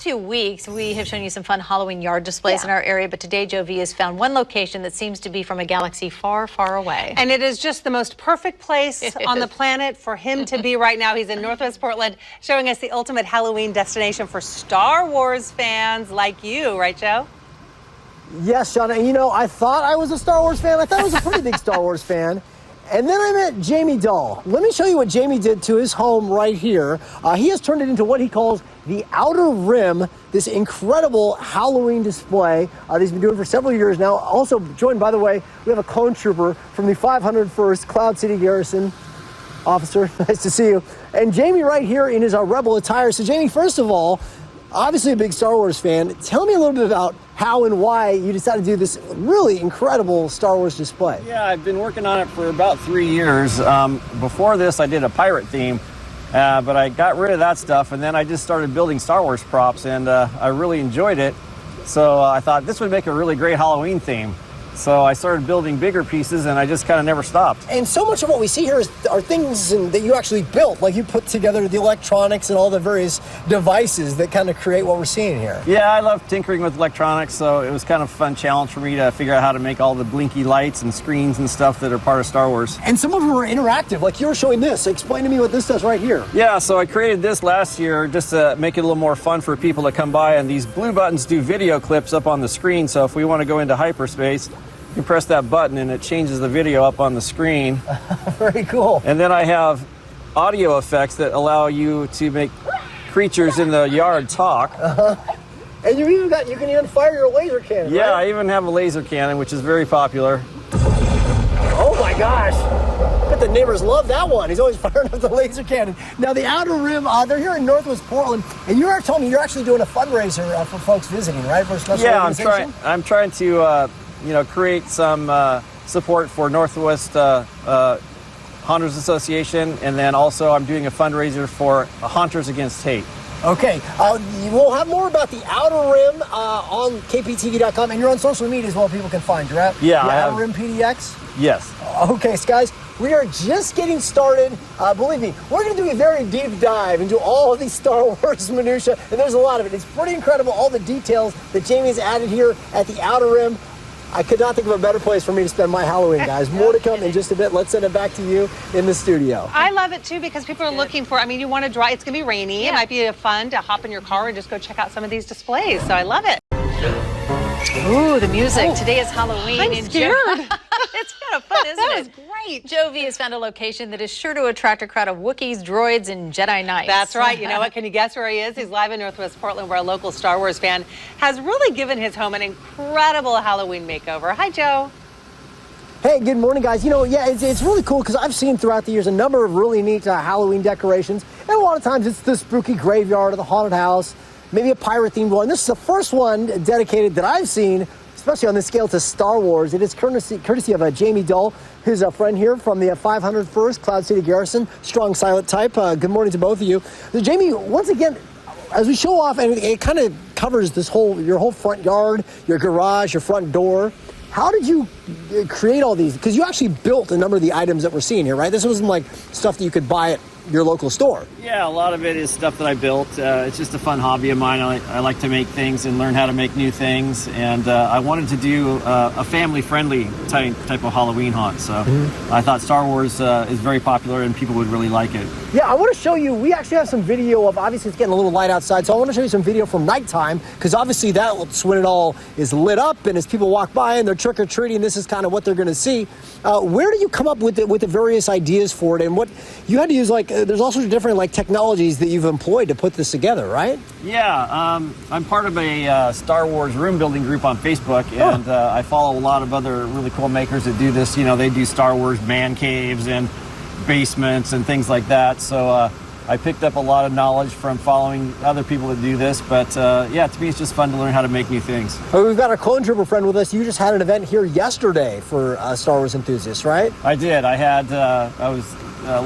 last few weeks, we have shown you some fun Halloween yard displays in our area, but today Joe V has found one location that seems to be from a galaxy far, far away. And it is just the most perfect place on the planet for him to be right now. He's in Northwest Portland, showing us the ultimate Halloween destination for Star Wars fans like you, right, Joe? Yes, Shauna. And you know, I thought I was a Star Wars fan. I thought I was a pretty big Star Wars fan. And then I met Jamie Dahl. Let me show you what Jamie did to his home right here. He has turned it into what he calls the Outer Rim, this incredible Halloween display that he's been doing for several years now. Also joined, by the way, we have a clone trooper from the 501st Cloud City Garrison. Officer, nice to see you. And Jamie right here in his Rebel attire. So Jamie, first of all, obviously a big Star Wars fan. Tell me a little bit about how and why you decided to do this really incredible Star Wars display. Yeah, I've been working on it for about 3 years. Before this, I did a pirate theme, but I got rid of that stuff, and then I just started building Star Wars props, and I really enjoyed it. So I thought this would make a really great Halloween theme. So I started building bigger pieces, and I just kind of never stopped. And so much of what we see here are things that you actually built, like you put together the electronics and all the various devices that kind of create what we're seeing here. Yeah, I love tinkering with electronics, so it was kind of a fun challenge for me to figure out how to make all the blinky lights and screens and stuff that are part of Star Wars. And some of them were interactive, like you were showing this. Explain to me what this does right here. Yeah, so I created this last year just to make it a little more fun for people to come by, and these blue buttons do video clips up on the screen, so if we want to go into hyperspace, you press that button and it changes the video up on the screen. Very cool. And then I have audio effects that allow you to make creatures in the yard talk. And you can even fire your laser cannon, Yeah, right? I even have a laser cannon, which is very popular. Oh my gosh. But the neighbors love that one. He's always firing up the laser cannon. Now the Outer Rim, they're here in Northwest Portland, and you are telling me you're actually doing a fundraiser for folks visiting, right? For a special organization? I'm trying to create some support for Northwest Haunters Association, and then also I'm doing a fundraiser for Haunters Against Hate. Okay, we'll have more about the Outer Rim on KPTV.com, and you're on social media as well. People can find you, right? Yeah, the Outer Rim PDX. Yes. Okay, guys, we are just getting started. Believe me, we're going to do a very deep dive into all of these Star Wars minutia, and there's a lot of it. It's pretty incredible, all the details that Jamie's added here at the Outer Rim. I could not think of a better place for me to spend my Halloween, guys. More to come in just a bit. Let's send it back to you in the studio. I love it, too, because people are looking for, you want to drive. It's going to be rainy. It might be fun to hop in your car and just go check out some of these displays. So I love it. Ooh, the music. Today is Halloween. I'm scared. It's kind of fun, isn't it? That was great. Joe V has found a location that is sure to attract a crowd of Wookiees, droids, and Jedi Knights. That's right. You know what? Can you guess where he is? He's live in Northwest Portland, where a local Star Wars fan has really given his home an incredible Halloween makeover. Hi, Joe. Hey, good morning, guys. You know, yeah, it's really cool because I've seen throughout the years a number of really neat Halloween decorations. And a lot of times it's the spooky graveyard or the haunted house, maybe a pirate-themed one. This is the first one dedicated that I've seen, especially on this scale, to Star Wars. It is courtesy of Jamie Dahl, who's a friend here from the 501st Cloud City Garrison, strong silent type. Good morning to both of you. So, Jamie, once again, as we show off, and it kind of covers your whole front yard, your garage, your front door. How did you create all these? Because you actually built a number of the items that we're seeing here, right? This wasn't like stuff that you could buy at your local store. Yeah, a lot of it is stuff that I built. It's just a fun hobby of mine. I like to make things and learn how to make new things. And I wanted to do a family-friendly type of Halloween haunt. So I thought Star Wars is very popular and people would really like it. Yeah, I want to show you, we actually have some video of, obviously it's getting a little light outside, so I want to show you some video from nighttime, because obviously that's when it all is lit up, and as people walk by and they're trick-or-treating, this is kind of what they're going to see. Where do you come up with the various ideas for it, and what you had to use, like, there's all sorts of different technologies that you've employed to put this together, right? Yeah, I'm part of a Star Wars room building group on Facebook, and I follow a lot of other really cool makers that do this. You know, they do Star Wars man caves and basements and things like that. So I picked up a lot of knowledge from following other people that do this. But yeah, to me, it's just fun to learn how to make new things. Well, we've got our clone trooper friend with us. You just had an event here yesterday for Star Wars enthusiasts, right? I did. I was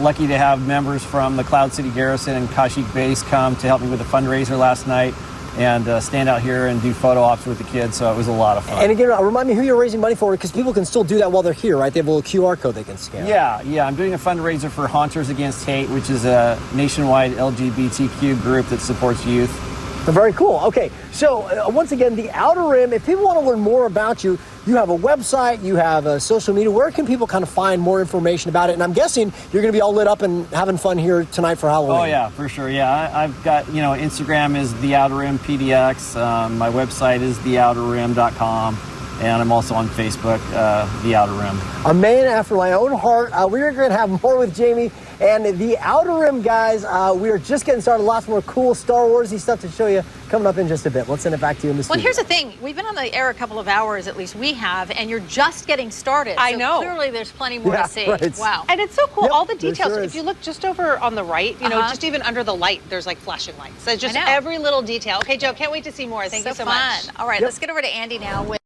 lucky to have members from the Cloud City Garrison and Kashyyyk Base come to help me with a fundraiser last night and stand out here and do photo ops with the kids, so it was a lot of fun. And again, remind me who you're raising money for, because people can still do that while they're here, right? They have a little QR code they can scan. Yeah, I'm doing a fundraiser for Haunters Against Hate, which is a nationwide LGBTQ group that supports youth. Very cool. Okay, so once again, the Outer Rim, if people want to learn more about you, you have a website, you have a social media. Where can people kind of find more information about it? And I'm guessing you're going to be all lit up and having fun here tonight for Halloween. Oh, yeah, for sure. Yeah, I've got, Instagram is The Outer Rim PDX. My website is theouterrim.com. And I'm also on Facebook, The Outer Rim. A man after my own heart. We're going to have more with Jamie and The Outer Rim, guys. We are just getting started. Lots more cool Star Wars-y stuff to show you coming up in just a bit. Let's send it back to you in the studio. Well, here's the thing. We've been on the air a couple of hours, at least we have, and you're just getting started. I know. Clearly, there's plenty more to see. Right. Wow. And it's so cool, Yep, all the there details. sure If is. you look just over on the right, just even under the light, there's like flashing lights. So just I know. every little detail. Okay, Joe, can't wait to see more. Thank you so much. All right, Yep. let's get over to Andy now with...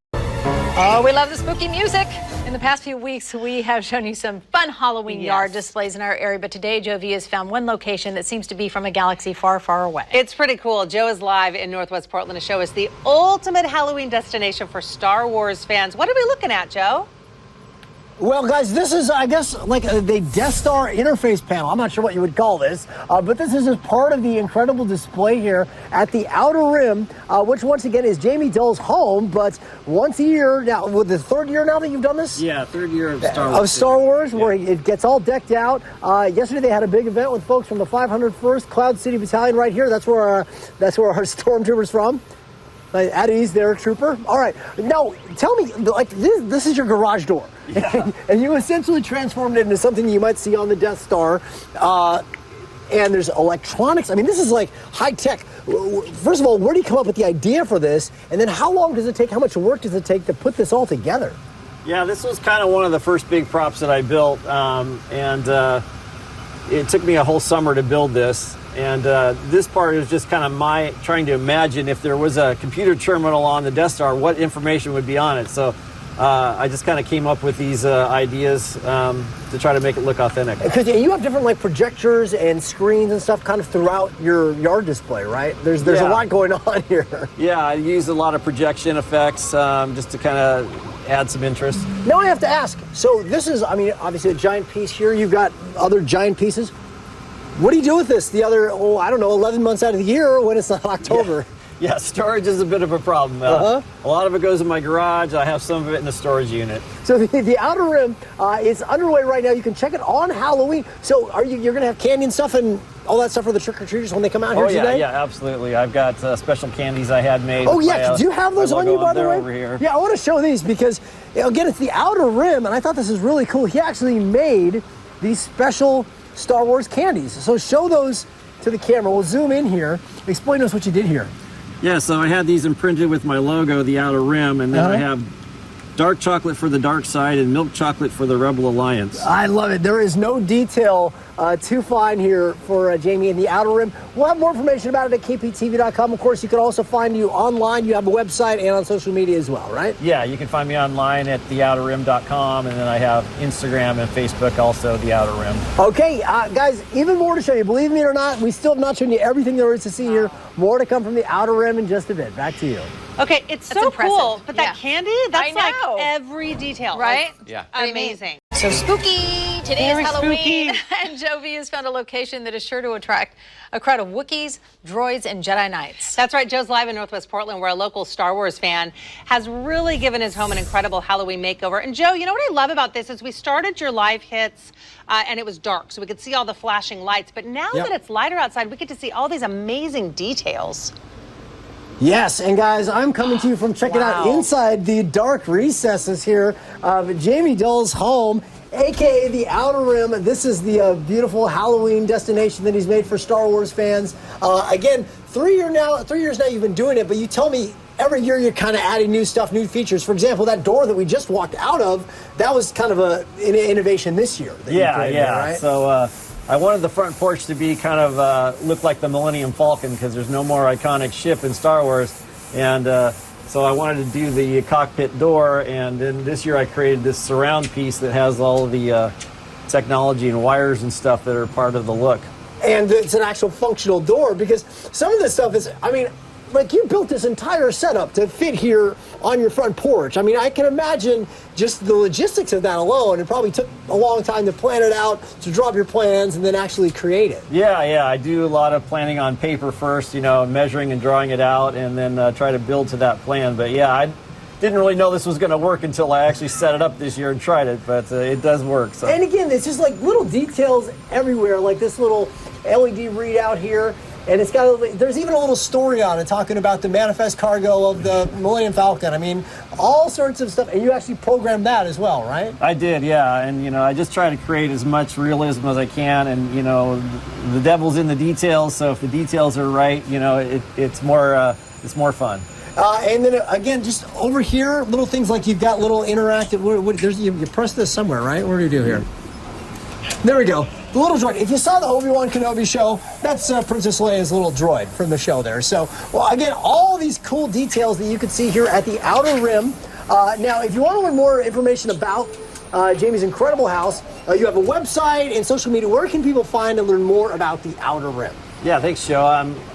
Oh, we love the spooky music. In the past few weeks, we have shown you some fun Halloween yard displays in our area, but today Joe V has found one location that seems to be from a galaxy far, far away. It's pretty cool. Joe is live in Northwest Portland to show us the ultimate Halloween destination for Star Wars fans. What are we looking at, Joe? Well, guys, this is, I guess, like the Death Star interface panel. I'm not sure what you would call this, but this is just part of the incredible display here at the Outer Rim, which once again is Jamie Dill's home, but once a year now, with the third year now that you've done this? Yeah, third year of Star Wars. Of Star Wars, where it gets all decked out. Yesterday they had a big event with folks from the 501st Cloud City Battalion right here. That's where our stormtroopers from. At ease there, trooper. All right, now tell me, like this is your garage door, and you essentially transformed it into something you might see on the Death Star. And there's electronics. I mean, this is like high tech. First of all, where do you come up with the idea for this? And then how long does it take? How much work does it take to put this all together? Yeah, this was kind of one of the first big props that I built, and it took me a whole summer to build this. And this part is just kind of my trying to imagine if there was a computer terminal on the Death Star, what information would be on it. So I just kind of came up with these ideas to try to make it look authentic. Because you have different like projectors and screens and stuff kind of throughout your yard display, right? There's a lot going on here. Yeah, I use a lot of projection effects just to kind of add some interest. Now I have to ask, so this is, I mean, obviously a giant piece here. You've got other giant pieces. What do you do with this the other, 11 months out of the year when it's not October? Yeah, storage is a bit of a problem. A lot of it goes in my garage. I have some of it in the storage unit. So the Outer Rim is underway right now. You can check it on Halloween. So you're going to have candy and stuff and all that stuff for the trick-or-treaters when they come out here today? Yeah, absolutely. I've got special candies I had made. Oh, yeah. Do you have those on you, by the way? Over here. Yeah, I want to show these because, again, it's the Outer Rim, and I thought this is really cool. He actually made these special Star Wars candies. So show those to the camera. We'll zoom in here. Explain to us what you did here. Yeah, so I had these imprinted with my logo, the Outer Rim, and then I have dark chocolate for the dark side and milk chocolate for the Rebel Alliance. I love it. There is no detail to find here for Jamie in the Outer Rim. We'll have more information about it at kptv.com. Of course, you can also find you online. You have a website and on social media as well, right? Yeah, you can find me online at theouterrim.com, and then I have Instagram and Facebook also, The Outer Rim. Okay, guys, even more to show you. Believe me or not, we still have not shown you everything there is to see here. More to come from the Outer Rim in just a bit. Back to you. Okay, it's That's so impressive. cool, but that candy, that's like know. every detail. Right? Yeah. Amazing. So spooky. Today Very is Halloween. spooky. And Joe V has found a location that is sure to attract a crowd of Wookiees, droids, and Jedi Knights. That's right. Joe's live in Northwest Portland, where a local Star Wars fan has really given his home an incredible Halloween makeover. And Joe, you know what I love about this is we started your live hits and it was dark, so we could see all the flashing lights. But now that it's lighter outside, we get to see all these amazing details. Yes, and guys, I'm coming to you from checking out inside the dark recesses here of Jamie Dill's home, aka the Outer Rim. This is the beautiful Halloween destination that he's made for Star Wars fans. Again, 3 years now you've been doing it, but you tell me every year you're kind of adding new stuff, new features. For example, that door that we just walked out of, that was kind of an innovation this year. Yeah. Right? So I wanted the front porch to be kind of look like the Millennium Falcon because there's no more iconic ship in Star Wars. And so I wanted to do the cockpit door. And then this year I created this surround piece that has all of the technology and wires and stuff that are part of the look. And it's an actual functional door because some of this stuff is, I mean, like you built this entire setup to fit here on your front porch. I mean, I can imagine just the logistics of that alone. It probably took a long time to plan it out, to draw up your plans, and then actually create it. Yeah, I do a lot of planning on paper first, measuring and drawing it out, and then try to build to that plan. But yeah, I didn't really know this was going to work until I actually set it up this year and tried it, but it does work. So. And again, it's just like little details everywhere, like this little LED readout here. And it's got there's even a little story on it talking about the manifest cargo of the Millennium Falcon. I mean, all sorts of stuff. And you actually programmed that as well, right? I did, yeah. And, I just try to create as much realism as I can. And, the devil's in the details. So if the details are right, it's more fun. And then, again, just over here, little things like you've got little interactive. You press this somewhere, right? What do you do here? There we go. The little droid. If you saw the Obi-Wan Kenobi show, that's Princess Leia's little droid from the show there. So, well, again, all these cool details that you can see here at the Outer Rim. Now, if you want to learn more information about Jamie's incredible house, you have a website and social media. Where can people find and learn more about the Outer Rim? Yeah, thanks, Joe.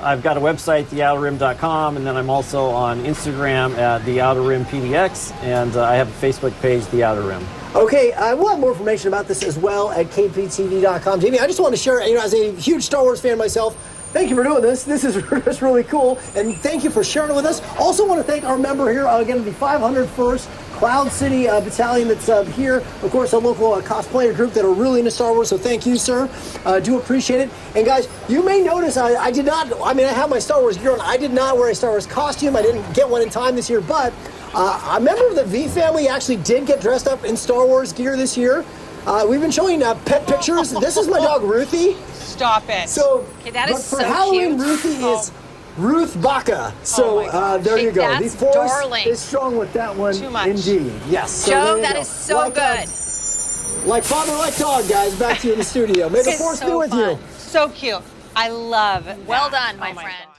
I've got a website, theouterrim.com, and then I'm also on Instagram at theouterrimpdx, and I have a Facebook page, The Outer Rim. Okay, we'll have more information about this as well at kptv.com. Jamie, I just want to share, as a huge Star Wars fan myself, thank you for doing this. This is really cool, and thank you for sharing it with us. Also want to thank our member here, again, the 501st Cloud City Battalion that's here. Of course, a local cosplayer group that are really into Star Wars, so thank you, sir. Do appreciate it. And guys, you may notice I have my Star Wars gear on. I did not wear a Star Wars costume. I didn't get one in time this year, but a member of the V family actually did get dressed up in Star Wars gear this year. We've been showing pet pictures. This is my dog, Ruthie. Stop it. So, okay, that is for so Halloween, cute. Ruthie is Ruth Baca. So there you go. That's The force darling. is strong with that one. Too much. Indeed. Yes. So Joe, that is so good. Like father, like dog, guys. Back to you in the studio. May the It's force so be with fun. you. So cute. I love it. Well done, my friend. God.